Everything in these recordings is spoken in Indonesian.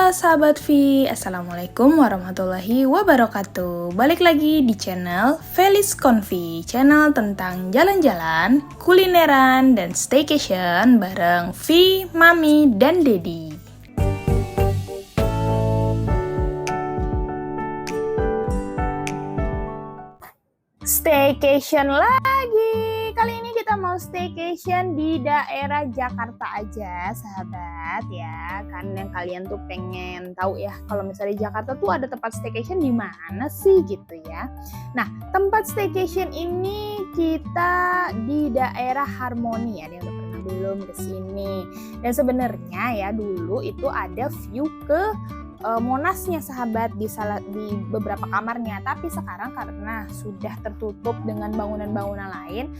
Halo sahabat V, Assalamualaikum warahmatullahi wabarakatuh. Balik lagi di channel Felis Convi, channel tentang jalan-jalan, kulineran, dan staycation bareng V, Mami, dan Dedi. Staycation lagi. Kali ini kita mau staycation di daerah Jakarta aja, sahabat ya. Kan yang kalian tuh pengen tahu ya, kalau misalnya di Jakarta tuh ada tempat staycation di mana sih gitu ya. Nah, tempat staycation ini kita di daerah Harmoni ya. Dia udah pernah belum ke sini? Dan sebenarnya ya dulu itu ada view ke Monasnya sahabat di beberapa kamarnya, tapi sekarang karena sudah tertutup dengan bangunan-bangunan lain,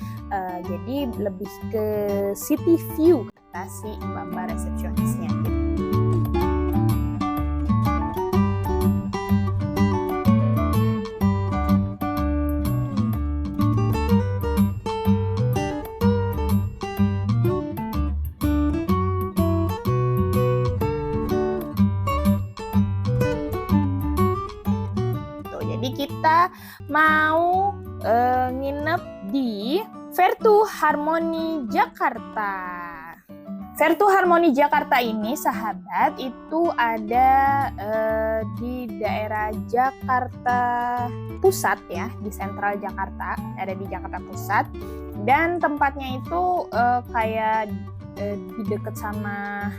jadi lebih ke city view kata si mbak-mbak resepsionisnya. Jadi kita mau nginep di Vertu Harmoni Jakarta. Vertu Harmoni Jakarta ini sahabat itu ada di daerah Jakarta Pusat ya, di sentral Jakarta, ada di Jakarta Pusat. Dan tempatnya itu kayak di dekat sama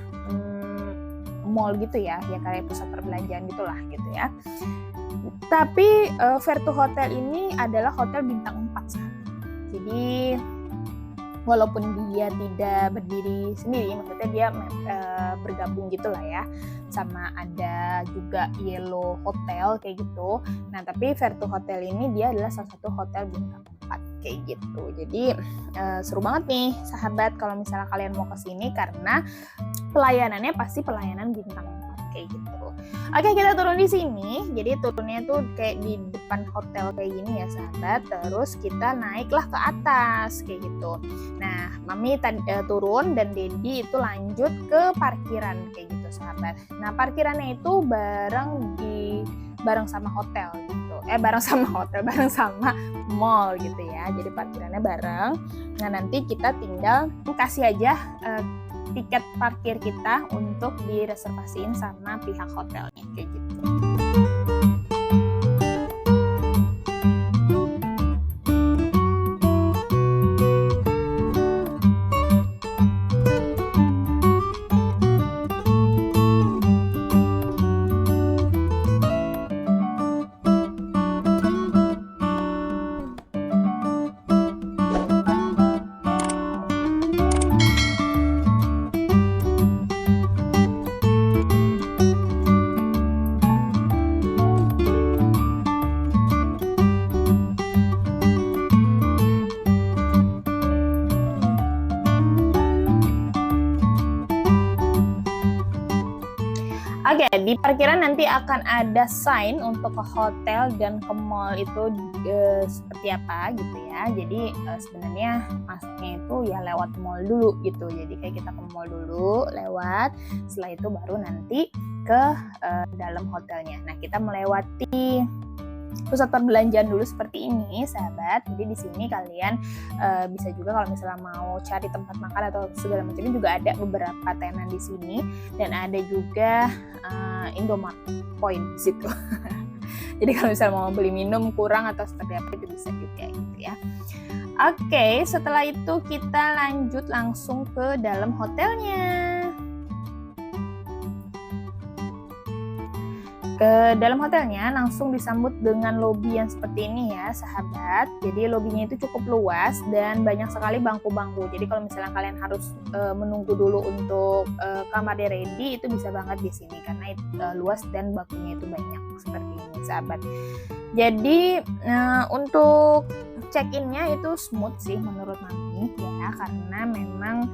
mall gitu ya, ya kayak pusat perbelanjaan gitulah gitu ya. Tapi Vertu Hotel ini adalah hotel bintang 4 sahabat. Jadi walaupun dia tidak berdiri sendiri, maksudnya dia bergabung gitulah ya, sama ada juga Yellow Hotel kayak gitu. Nah tapi Vertu Hotel ini dia adalah salah satu hotel bintang 4 kayak gitu. Jadi seru banget nih sahabat kalau misalnya kalian mau kesini, karena pelayanannya pasti pelayanan bintang 4 kayak gitu. Oke, kita turun di sini. Jadi turunnya tuh kayak di depan hotel kayak gini ya sahabat. Terus kita naiklah ke atas kayak gitu. Nah, Mami turun dan Dedi itu lanjut ke parkiran kayak gitu sahabat. Nah, parkirannya itu bareng sama hotel gitu. Bareng sama mall gitu ya. Jadi parkirannya bareng. Nah, nanti kita tinggal kasih aja tiket parkir kita untuk direservasiin sama pihak hotelnya kayak gitu. Oke, di parkiran nanti akan ada sign untuk ke hotel dan ke mall itu seperti apa gitu ya. Jadi sebenarnya masuknya itu ya lewat mall dulu gitu. Jadi kayak kita ke mall dulu lewat, setelah itu baru nanti ke dalam hotelnya. Nah, kita melewati pusat perbelanjaan dulu seperti ini sahabat. Jadi di sini kalian bisa juga kalau misalnya mau cari tempat makan atau segala macamnya juga ada beberapa tenan di sini, dan ada juga Indomaret Point di situ. Jadi kalau misalnya mau beli minum kurang atau seperti apa itu bisa juga gitu ya. Oke, setelah itu kita lanjut langsung ke dalam hotelnya. Ke dalam hotelnya langsung disambut dengan lobi yang seperti ini ya sahabat. Jadi lobinya itu cukup luas dan banyak sekali bangku-bangku. Jadi kalau misalnya kalian harus menunggu dulu untuk kamarnya ready, itu bisa banget di sini karena luas dan bangkunya itu banyak seperti ini sahabat. Jadi untuk check-innya itu smooth sih menurut Mami ya, karena memang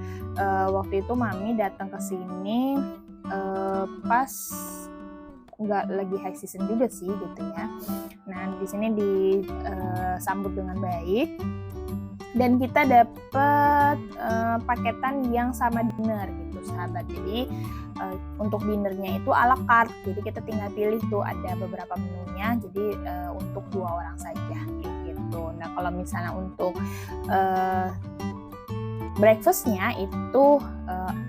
waktu itu Mami datang ke sini pas nggak lagi high season juga sih gitu ya. Nah di sini disambut dengan baik. dan kita dapat paketan yang sama dinner gitu sahabat. Jadi untuk dinernya itu ala carte, jadi kita tinggal pilih tuh ada beberapa menunya, jadi untuk 2 orang saja kayak gitu. Nah kalau misalnya untuk breakfastnya itu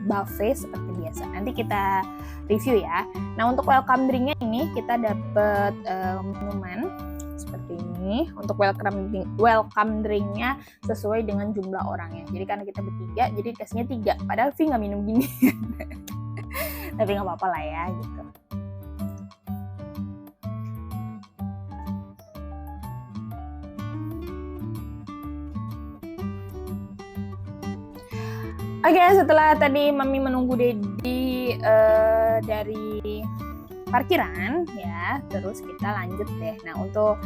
buffet seperti biasa, nanti kita review ya. Nah untuk welcome drinknya ini kita dapat minuman seperti ini. Untuk welcome drinknya sesuai dengan jumlah orangnya, jadi karena kita bertiga jadi kasihnya 3, padahal Vi nggak minum gini tapi nggak apa-apa lah ya gitu. Oke, setelah tadi Mami menunggu Dedi dari parkiran ya, terus kita lanjut deh. Nah untuk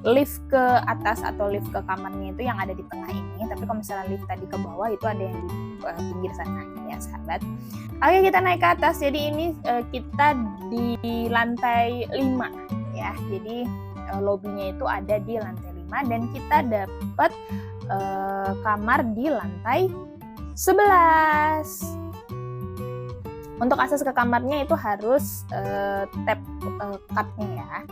lift ke atas atau lift ke kamarnya itu yang ada di tengah ini, tapi kalau misalnya lift tadi ke bawah itu ada yang di pinggir sana ya sahabat. Oke, kita naik ke atas. Jadi ini kita di lantai 5 ya, jadi lobbynya itu ada di lantai 5 dan kita dapat kamar di lantai 11. Untuk akses ke kamarnya itu harus tap card-nya ya.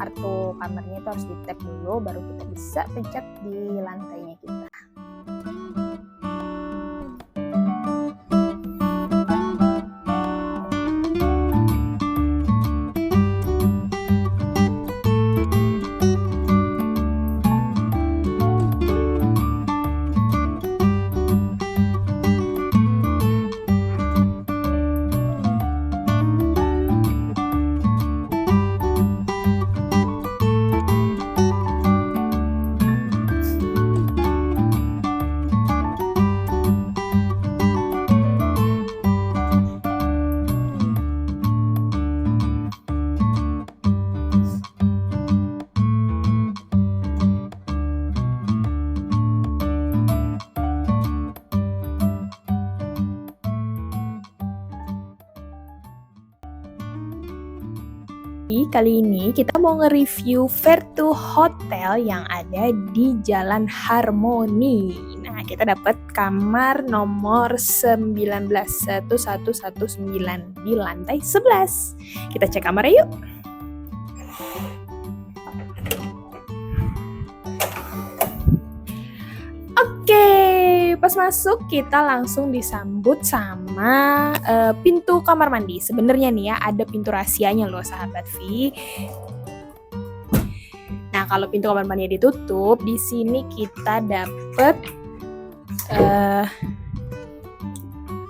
Kartu kamarnya itu harus di tap dulu, baru kita bisa pencet di lantainya kita. Kali ini kita mau nge-review Vertu Hotel yang ada di Jalan Harmoni. Nah, kita dapat kamar nomor 1119 di lantai 11. Kita cek kamarnya yuk. Oke, pas masuk kita langsung disambut sama pintu kamar mandi. Sebenarnya nih ya ada pintu rahasianya loh sahabat Vi. Nah kalau pintu kamar mandinya ditutup, di sini kita dapet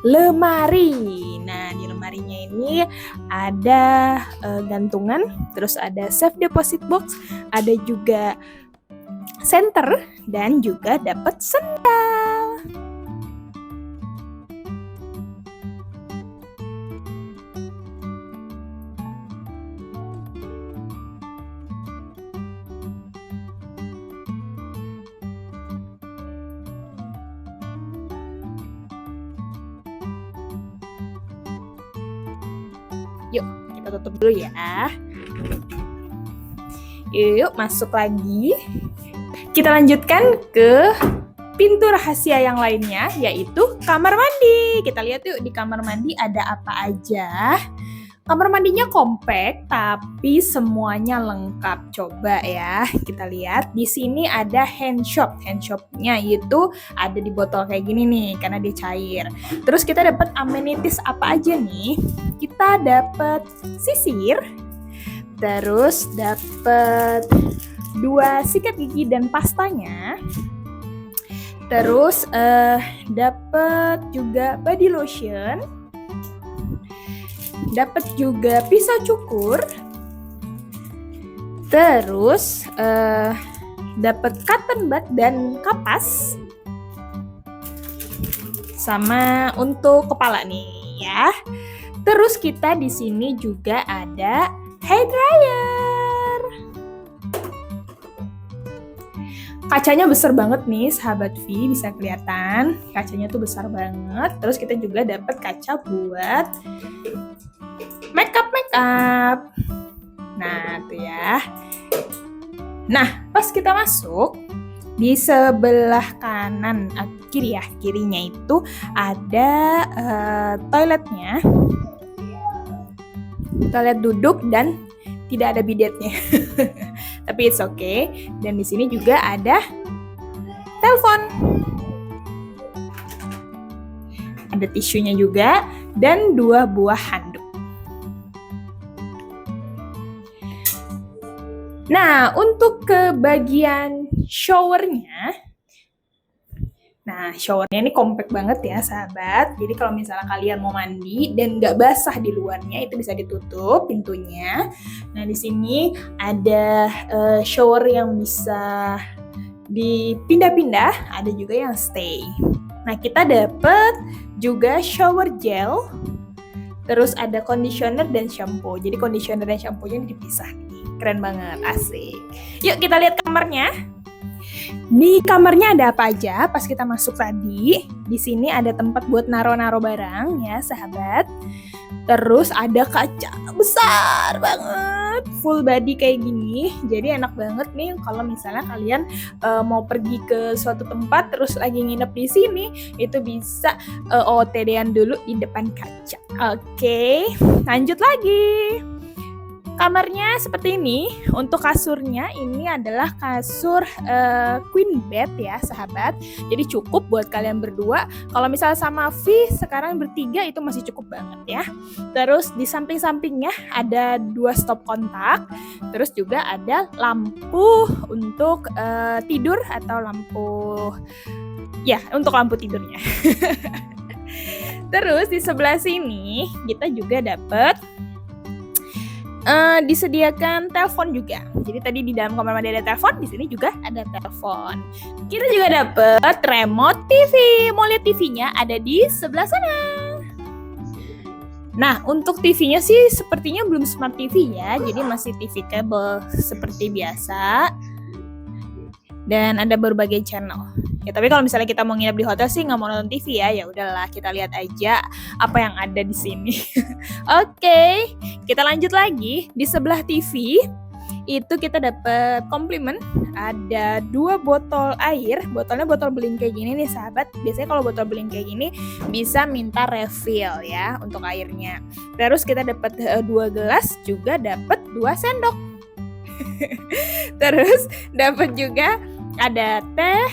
lemari. Nah di lemarinya ini ada gantungan, terus ada safe deposit box, ada juga senter dan juga dapat sendal. Yuk, kita tutup dulu ya. Yuk, masuk lagi. Kita lanjutkan ke pintu rahasia yang lainnya, yaitu kamar mandi. Kita lihat yuk di kamar mandi ada apa aja. Kamar mandinya kompak, tapi semuanya lengkap. Coba ya, kita lihat. Di sini ada hand shop. Hand shopnya itu ada di botol kayak gini nih, karena dia cair. Terus kita dapat amenities apa aja nih? Kita dapat sisir, terus dapat 2 sikat gigi dan pastanya. Terus dapat juga body lotion. Dapat juga pisau cukur. Terus dapat cotton bud dan kapas. Sama untuk kepala nih ya. Terus kita di sini juga ada hair dryer. Kacanya besar banget nih sahabat V, bisa kelihatan kacanya tuh besar banget. Terus kita juga dapat kaca buat makeup. Nah tuh ya. Nah pas kita masuk Di sebelah kanan kiri ya, kirinya itu ada toiletnya, toilet duduk dan tidak ada bidetnya. Tapi it's okay. Dan di sini juga ada telepon, ada tisunya juga dan 2 buah handuk. Nah, untuk ke bagian showernya, nah showernya ini compact banget ya sahabat. Jadi kalau misalnya kalian mau mandi dan nggak basah di luarnya, itu bisa ditutup pintunya. Nah di sini ada shower yang bisa dipindah-pindah, ada juga yang stay. Nah kita dapat juga shower gel, terus ada conditioner dan shampoo. Jadi conditioner dan shampoo-nya dipisah nih. Keren banget, asik. Yuk kita lihat kamarnya. Di kamarnya ada apa aja pas kita masuk tadi. Di sini ada tempat buat naro-naro barang ya sahabat. Terus ada kaca besar banget, full body kayak gini. Jadi enak banget nih kalau misalnya kalian mau pergi ke suatu tempat terus lagi nginep di sini, itu bisa OOTD-an dulu di depan kaca. Oke, lanjut lagi. Kamarnya seperti ini. Untuk kasurnya ini adalah kasur queen bed ya sahabat. Jadi cukup buat kalian berdua. Kalau misalnya sama V sekarang bertiga itu masih cukup banget ya. Terus di samping-sampingnya ada 2 stop kontak. Terus juga ada lampu untuk tidur atau lampu ya untuk lampu tidurnya. Terus di sebelah sini kita juga dapat disediakan telepon juga. Jadi tadi di dalam kamar mandi ada telepon, di sini juga ada telepon. Kita juga dapat remote TV. Mau lihat TV-nya ada di sebelah sana. Nah, untuk TV-nya sih sepertinya belum smart TV ya, jadi masih TV kabel seperti biasa. Dan ada berbagai channel. Ya, tapi kalau misalnya kita mau nginep di hotel sih nggak mau nonton TV ya, ya udahlah kita lihat aja apa yang ada di sini. Oke, kita lanjut lagi. Di sebelah TV itu kita dapat komplimen, ada 2 botol air. Botolnya botol beling kayak gini nih sahabat. Biasanya kalau botol beling kayak gini bisa minta refill ya untuk airnya. Terus kita dapat 2 gelas, juga dapat 2 sendok. Terus dapat juga ada teh,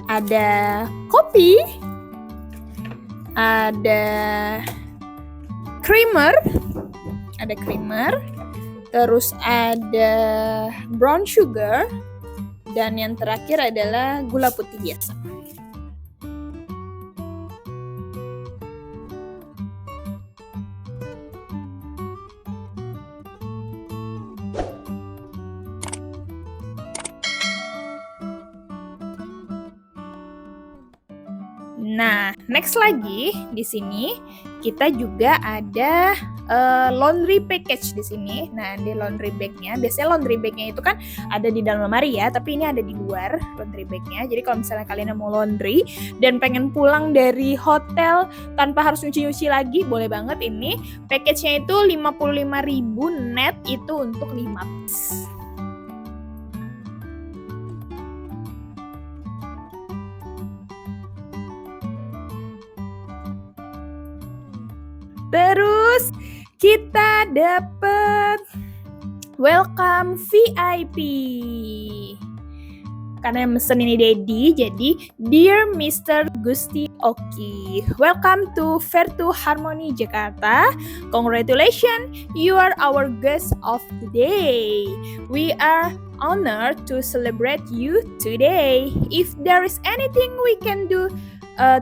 ada kopi, ada creamer, terus ada brown sugar, dan yang terakhir adalah gula putih biasa. Nah, next lagi di sini kita juga ada laundry package di sini. Nah, di laundry bag-nya, biasanya laundry bag-nya itu kan ada di dalam lemari ya, tapi ini ada di luar laundry bag-nya. Jadi kalau misalnya kalian mau laundry dan pengen pulang dari hotel tanpa harus nyuci-nyuci lagi, boleh banget ini. Package-nya itu 55.000 net itu untuk 5 piece. Terus kita dapat welcome VIP. Karena yang mesen ini Dedi, jadi Dear Mr. Gusti Oki, welcome to Vertu Harmony Jakarta. Congratulations, you are our guest of the day. We are honored to celebrate you today. If there is anything we can do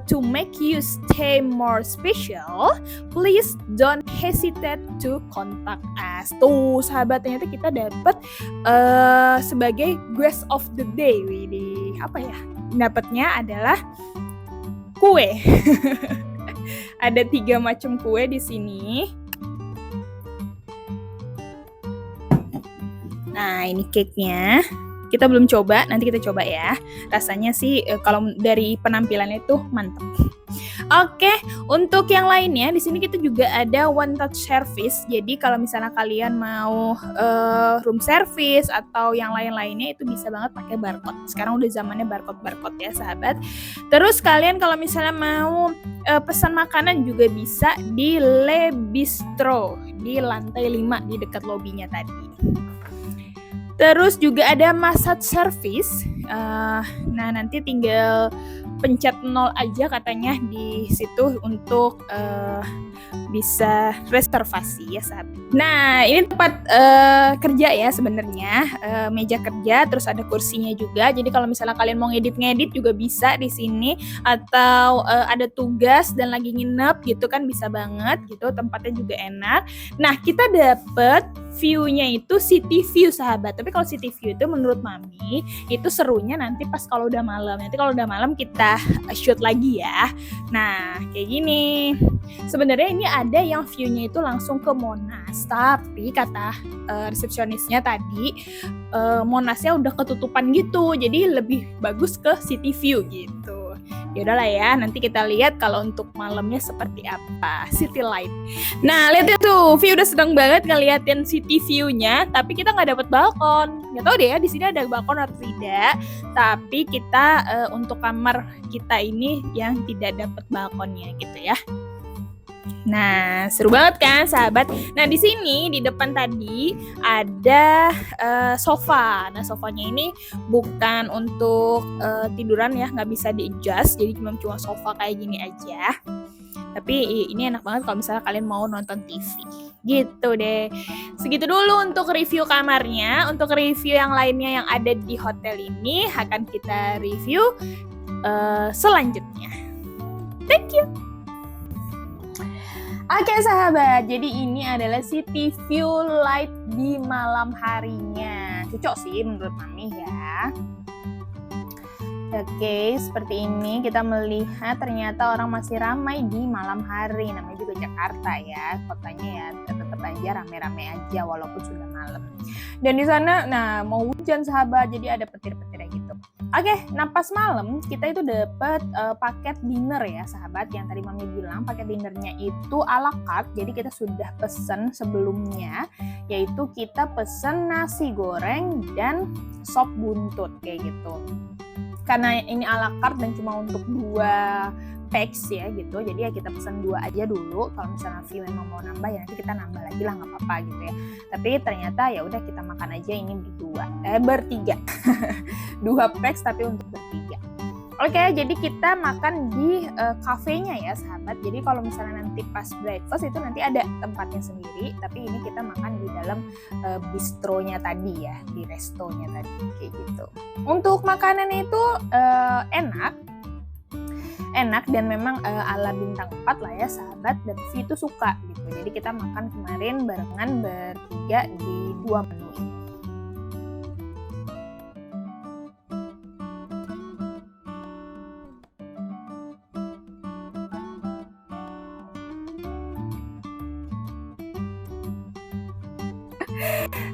to make you stay more special, please don't hesitate to contact us. Tuh sahabat, ternyata kita dapat sebagai guest of the day. Widih, apa ya? Dapatnya adalah kue. Ada 3 macam kue di sini. Nah, ini cake-nya. Kita belum coba, nanti kita coba ya. Rasanya sih kalau dari penampilannya itu mantap. Oke, untuk yang lainnya di sini kita juga ada one touch service. Jadi kalau misalnya kalian mau room service atau yang lain-lainnya itu bisa banget pakai barcode. Sekarang udah zamannya barcode ya sahabat. Terus kalian kalau misalnya mau pesan makanan juga bisa di Le Bistro di lantai 5 di dekat lobinya tadi. Terus juga ada massage service. Nah nanti tinggal pencet 0 aja katanya di situ untuk bisa reservasi ya sahabat. Nah ini tempat kerja ya sebenarnya, meja kerja terus ada kursinya juga. Jadi kalau misalnya kalian mau ngedit juga bisa di sini, atau ada tugas dan lagi nginep gitu kan bisa banget gitu, tempatnya juga enak. Nah kita dapet view-nya itu city view sahabat. Tapi kalau city view itu menurut Mami itu serunya nanti pas kalau udah malam. Nanti kalau udah malam kita shoot lagi ya. Nah kayak gini. Sebenarnya ini ada yang view-nya itu langsung ke Monas. Tapi kata resepsionisnya tadi Monasnya udah ketutupan gitu. Jadi lebih bagus ke city view gitu. Ya udahlah ya, nanti kita lihat kalau untuk malamnya seperti apa, city light. Nah, lihat itu, view udah sedang banget ngeliatin city view-nya, tapi kita nggak dapat balkon. Nggak tahu deh ya, di sini ada balkon atau tidak. Tapi kita untuk kamar kita ini yang tidak dapat balkonnya gitu ya. Nah, seru banget kan, sahabat? Nah, di sini di depan tadi ada sofa. Nah, sofanya ini bukan untuk tiduran ya, nggak bisa di-adjust. Jadi cuma sofa kayak gini aja. Tapi ini enak banget kalau misalnya kalian mau nonton TV. Gitu deh. Segitu dulu untuk review kamarnya. Untuk review yang lainnya yang ada di hotel ini akan kita review selanjutnya. Thank you. Oke sahabat, jadi ini adalah city view light di malam harinya. Cocok sih menurut Mami ya. Oke, seperti ini kita melihat ternyata orang masih ramai di malam hari. Namanya juga Jakarta ya, kotanya ya tetap aja rame-rame aja walaupun sudah malam. Dan di sana, nah mau hujan sahabat, jadi ada petir-petirnya gitu. Oke, nah pas malam kita itu dapat paket dinner ya sahabat. Yang tadi Mami bilang paket dinnernya itu ala carte. Jadi kita sudah pesen sebelumnya, yaitu kita pesen nasi goreng dan sop buntut kayak gitu. Karena ini ala carte dan cuma untuk 2 packs ya gitu, jadi ya kita pesan 2 aja dulu. Kalau misalnya view memang mau nambah ya nanti kita nambah lagi lah, nggak apa-apa gitu ya. Tapi ternyata ya udah kita makan aja ini bertiga 2 packs tapi untuk bertiga. Oke, jadi kita makan di kafenya ya sahabat. Jadi kalau misalnya nanti pas breakfast itu nanti ada tempatnya sendiri, tapi ini kita makan di dalam bistronya tadi ya, di restonya tadi kayak gitu. Untuk makanan itu enak dan memang ala bintang 4 lah ya sahabat, dan Vi itu suka gitu. Jadi kita makan kemarin barengan bertiga di 2 menu ini.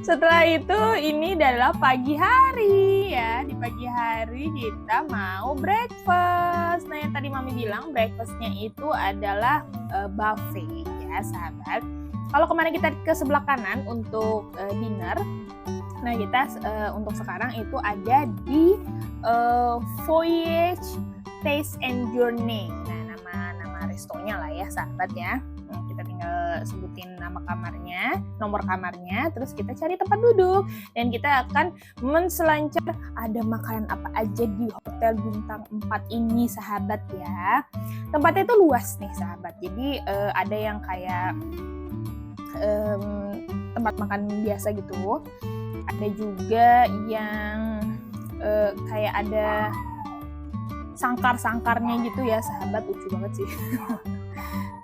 Setelah itu ini adalah pagi hari ya. Di pagi hari kita mau breakfast. Nah yang tadi Mami bilang breakfastnya itu adalah buffet ya sahabat. Kalau kemarin kita ke sebelah kanan untuk dinner, nah kita untuk sekarang itu ada di Voyage Taste and Journey. Nah nama restonya lah ya sahabat ya. Kita tinggal sebutin nomor kamarnya, terus kita cari tempat duduk dan kita akan menselancar ada makanan apa aja di hotel bintang 4 ini sahabat ya. Tempatnya itu luas nih sahabat, jadi ada yang kayak tempat makan biasa gitu, ada juga yang kayak ada sangkar-sangkarnya gitu ya sahabat, lucu banget sih.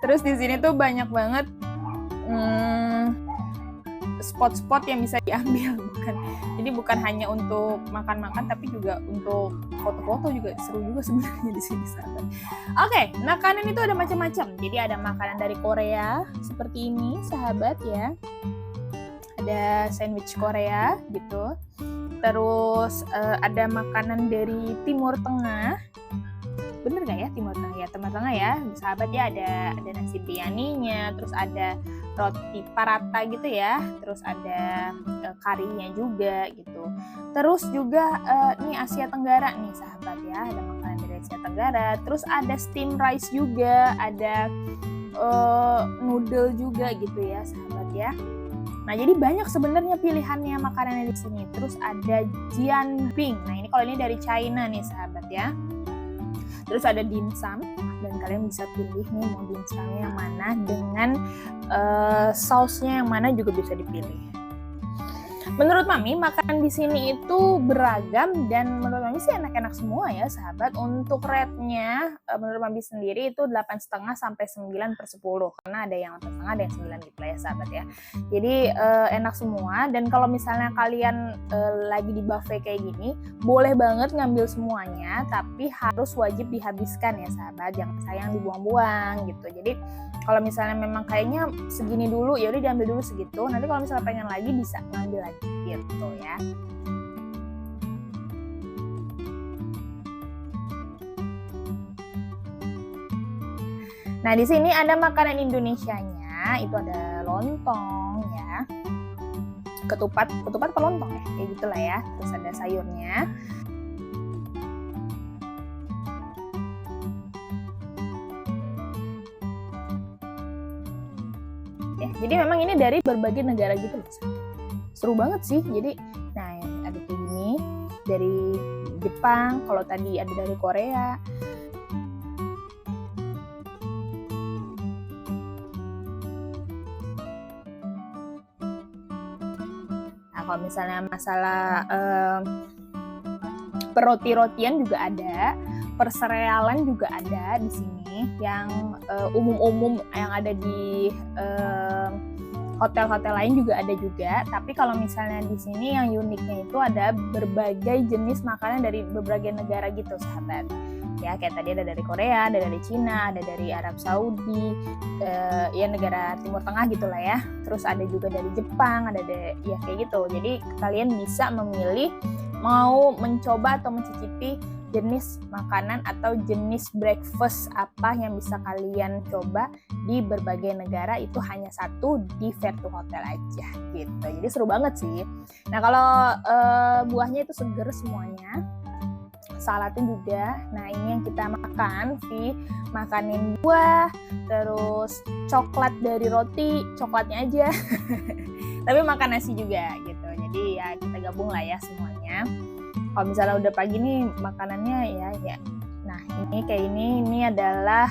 Terus di sini tuh banyak banget spot-spot yang bisa diambil, jadi bukan hanya untuk makan-makan tapi juga untuk foto-foto juga seru juga sebenarnya di sini sahabat. Oke, makanan itu ada macam-macam. Jadi ada makanan dari Korea seperti ini sahabat ya. Ada sandwich Korea gitu. Terus ada makanan dari Timur Tengah. Bener nggak ya Timur Tengah ya? Timur Tengah ya, sahabat ya, ada nasi biryaninya, terus ada roti paratha gitu ya, terus ada karinya juga gitu. Terus juga ini Asia Tenggara nih sahabat ya, ada makanan dari Asia Tenggara. Terus ada steam rice juga, ada noodle juga gitu ya sahabat ya. Nah, jadi banyak sebenarnya pilihannya makanannya di sini. Terus ada jianbing. Nah, ini kalau ini dari China nih sahabat ya. Terus ada dimsum, dan kalian bisa pilih nih mau dimsumnya yang mana, dengan sausnya yang mana juga bisa dipilih. Menurut Mami, makanan di sini itu beragam dan menurut Mami sih enak-enak semua ya sahabat. Untuk rate-nya menurut Mami sendiri itu 8,5 sampai 9/10, karena ada yang 8,5, ada yang 9 gitu lah ya sahabat ya. Jadi enak semua, dan kalau misalnya kalian lagi di buffet kayak gini, boleh banget ngambil semuanya, tapi harus wajib dihabiskan ya sahabat, jangan sayang dibuang-buang gitu. Jadi kalau misalnya memang kayaknya segini dulu, ya udah diambil dulu segitu. Nanti kalau misalnya pengen lagi bisa ngambil lagi gitu ya. Nah, di sini ada makanan Indonesianya, itu ada lontong ya. Ketupat apa lontong ya? Kayak gitulah ya. Terus ada sayurnya. Ya, jadi memang ini dari berbagai negara gitu loh. Seru banget sih. Jadi, nah ada kayak gini dari Jepang, kalau tadi ada dari Korea. Nah, kalau misalnya masalah perroti-rotian juga ada, perserealan juga ada di sini, yang umum-umum yang ada di hotel-hotel lain juga ada juga. Tapi kalau misalnya di sini yang uniknya itu ada berbagai jenis makanan dari berbagai negara gitu sahabat. Ya, kayak tadi ada dari Korea, ada dari Cina, ada dari Arab Saudi, ya negara Timur Tengah gitulah ya. Terus ada juga dari Jepang, ada ya kayak gitu. Jadi kalian bisa memilih mau mencoba atau mencicipi jenis makanan atau jenis breakfast apa yang bisa kalian coba di berbagai negara. Itu hanya satu di Vertu Hotel aja gitu. Jadi seru banget sih. Nah, kalau buahnya itu seger semuanya, saladnya juga. Nah, ini yang kita makan, makanin buah, terus coklat dari roti, coklatnya aja. Tapi makan nasi juga gitu. Jadi ya kita gabung lah ya semuanya. Kalau misalnya udah pagi nih makanannya ya. Nah, ini kayak ini adalah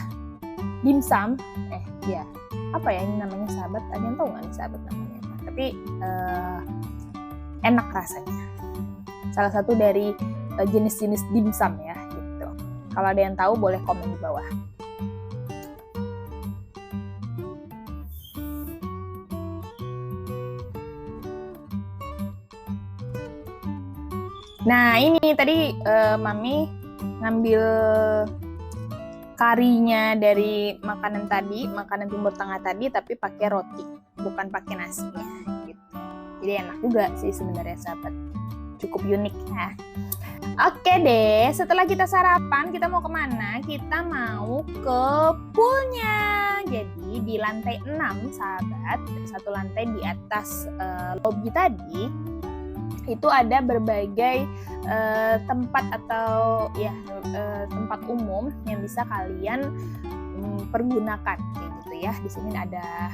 dimsum. Ya, apa ya ini namanya sahabat? Ada yang tahu nggak nih sahabat namanya? Tapi enak rasanya. Salah satu dari jenis-jenis dimsum ya gitu. Kalau ada yang tahu boleh komen di bawah. Nah, ini tadi Mami ngambil karinya dari makanan Timur Tengah tadi, tapi pakai roti, bukan pakai nasinya gitu. Jadi enak juga sih sebenarnya sahabat. Cukup unik ya. Oke deh, setelah kita sarapan, kita mau kemana? Kita mau ke poolnya. Jadi di lantai 6 sahabat, satu lantai di atas lobby tadi, itu ada berbagai tempat atau ya tempat umum yang bisa kalian pergunakan kayak gitu ya. Di sini ada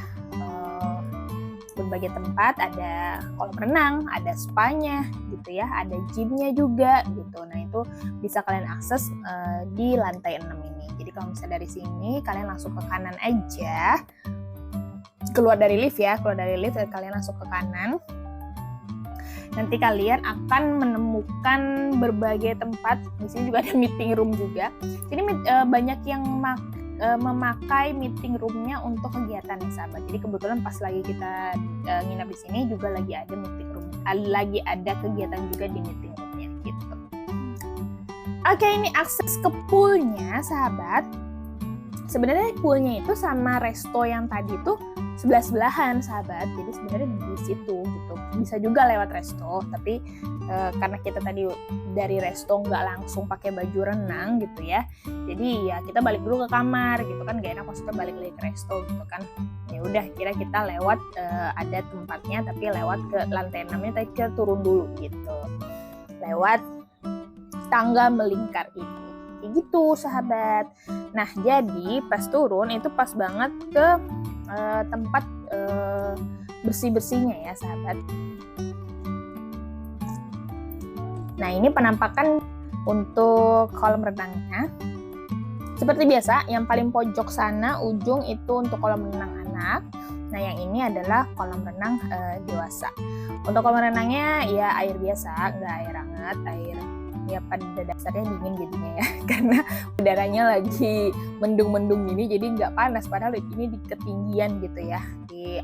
berbagai tempat, ada kolam renang, ada spa-nya gitu ya, ada gym-nya juga gitu. Nah, itu bisa kalian akses di lantai 6 ini. Jadi kalau misalnya dari sini kalian langsung ke kanan aja. Keluar dari lift kalian langsung ke kanan. Nanti kalian akan menemukan berbagai tempat. Di sini juga ada meeting room juga. Jadi banyak yang memakai meeting room-nya untuk kegiatan nih sahabat. Jadi kebetulan pas lagi kita nginap di sini juga lagi ada meeting room, lagi ada kegiatan juga di meeting room-nya gitu. Oke, ini akses ke poolnya sahabat. Sebenarnya poolnya itu sama resto yang tadi tuh sebelah-sebelahan sahabat, jadi sebenarnya di situ gitu. Bisa juga lewat resto, tapi karena kita tadi dari resto nggak langsung pakai baju renang gitu ya, jadi ya kita balik dulu ke kamar gitu kan, gak enak maksudnya balik lagi ke resto gitu kan. Ya udah, kira kita lewat ada tempatnya tapi lewat ke lantai 6-nya, tapi kita turun dulu gitu lewat tangga melingkar ini. Kayak gitu sahabat. Nah jadi pas turun itu pas banget ke tempat bersih-bersihnya ya sahabat. Nah ini penampakan untuk kolam renangnya. Seperti biasa, yang paling pojok sana ujung itu untuk kolam renang anak. Nah yang ini adalah kolam renang dewasa. Untuk kolam renangnya ya air biasa, nggak air hangat, air ya pada dasarnya dingin jadinya ya, karena udaranya lagi mendung-mendung gini, jadi nggak panas, padahal ini di ketinggian gitu ya, di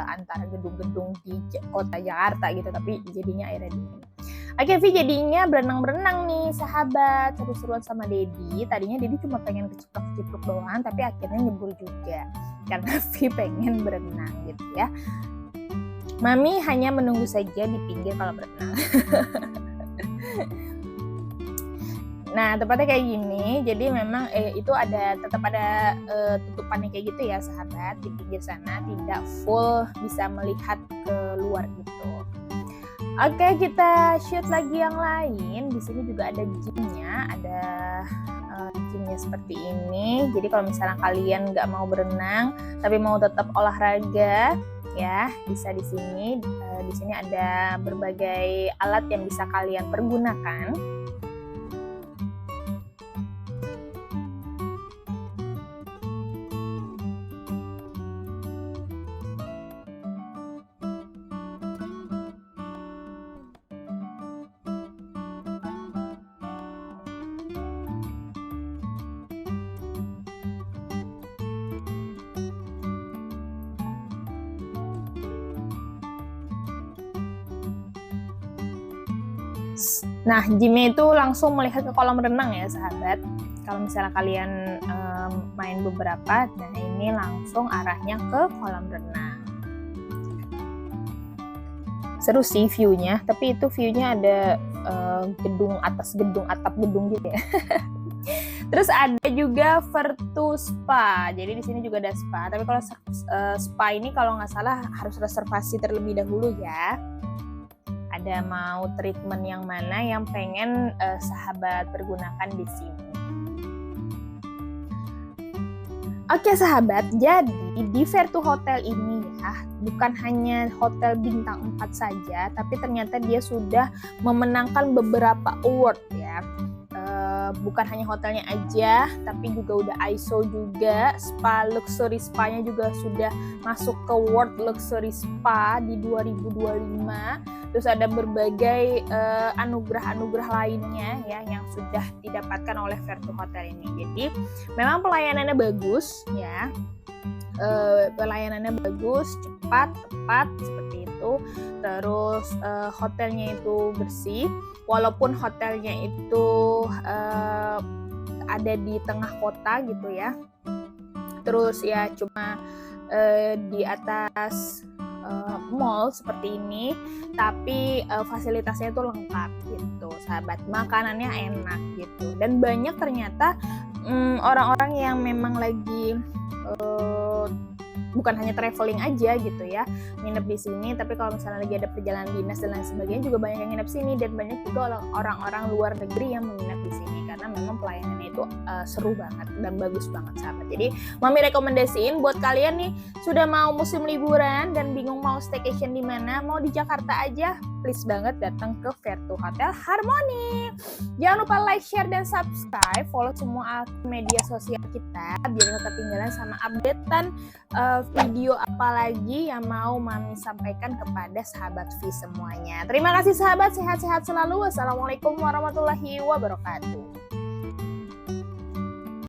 antara gedung-gedung di kota Jakarta gitu, tapi jadinya airnya dingin. Oke, Vi jadinya berenang-berenang nih sahabat, seru-seruan sama Dedi. Tadinya Dedi cuma pengen kecipluk-kecipluk doang, tapi akhirnya nyebur juga karena Vi pengen berenang gitu ya. Mami hanya menunggu saja di pinggir kalau berenang. Nah, tempatnya kayak gini, jadi memang itu tetap ada tutupannya kayak gitu ya sahabat, di pinggir sana tidak full bisa melihat keluar gitu. Oke, kita shoot lagi yang lain. Di sini juga ada gymnya, ada gymnya seperti ini. Jadi kalau misalnya kalian nggak mau berenang, tapi mau tetap olahraga, ya bisa di sini. Di sini ada berbagai alat yang bisa kalian pergunakan. Nah, gymnya itu langsung melihat ke kolam renang ya sahabat. Kalau misalnya kalian main beberapa, nah ini langsung arahnya ke kolam renang. Seru sih view-nya, tapi itu view-nya ada gedung atas gedung, atap gedung gitu ya. Terus ada juga Vertu Spa. Jadi di sini juga ada spa, tapi kalau spa ini kalau nggak salah harus reservasi terlebih dahulu ya. Ada mau treatment yang mana yang pengen sahabat pergunakan di sini. Oke sahabat, jadi di Vertu Hotel ini ya, bukan hanya hotel bintang 4 saja, tapi ternyata dia sudah memenangkan beberapa award ya. Bukan hanya hotelnya aja, tapi juga udah ISO juga. Spa luxury spa-nya juga sudah masuk ke World Luxury Spa di 2025. Terus ada berbagai anugerah-anugerah lainnya ya yang sudah didapatkan oleh Vertu Hotel ini. Jadi memang pelayanannya bagus ya. Pelayanannya bagus, cepat, tepat seperti itu. Terus hotelnya itu bersih, walaupun hotelnya itu ada di tengah kota gitu ya. Terus ya cuma di atas mall seperti ini, tapi fasilitasnya itu lengkap gitu sahabat, makanannya enak gitu, dan banyak ternyata orang-orang yang memang lagi bukan hanya traveling aja gitu ya nginep di sini, tapi kalau misalnya lagi ada perjalanan dinas dan lain sebagainya juga banyak yang nginep sini, dan banyak juga orang-orang luar negeri yang menginap di sini karena memang pelayanannya itu seru banget dan bagus banget sahabat. Jadi Mami rekomendasiin buat kalian nih sudah mau musim liburan dan bingung mau staycation di mana, mau di Jakarta aja, please banget datang ke Vertu Hotel Harmony. Jangan lupa like, share, dan subscribe, follow semua media sosial kita biar nggak ketinggalan sama updatean video apalagi yang mau Mami sampaikan kepada sahabat V semuanya. Terima kasih sahabat, sehat-sehat selalu. Wassalamualaikum warahmatullahi wabarakatuh.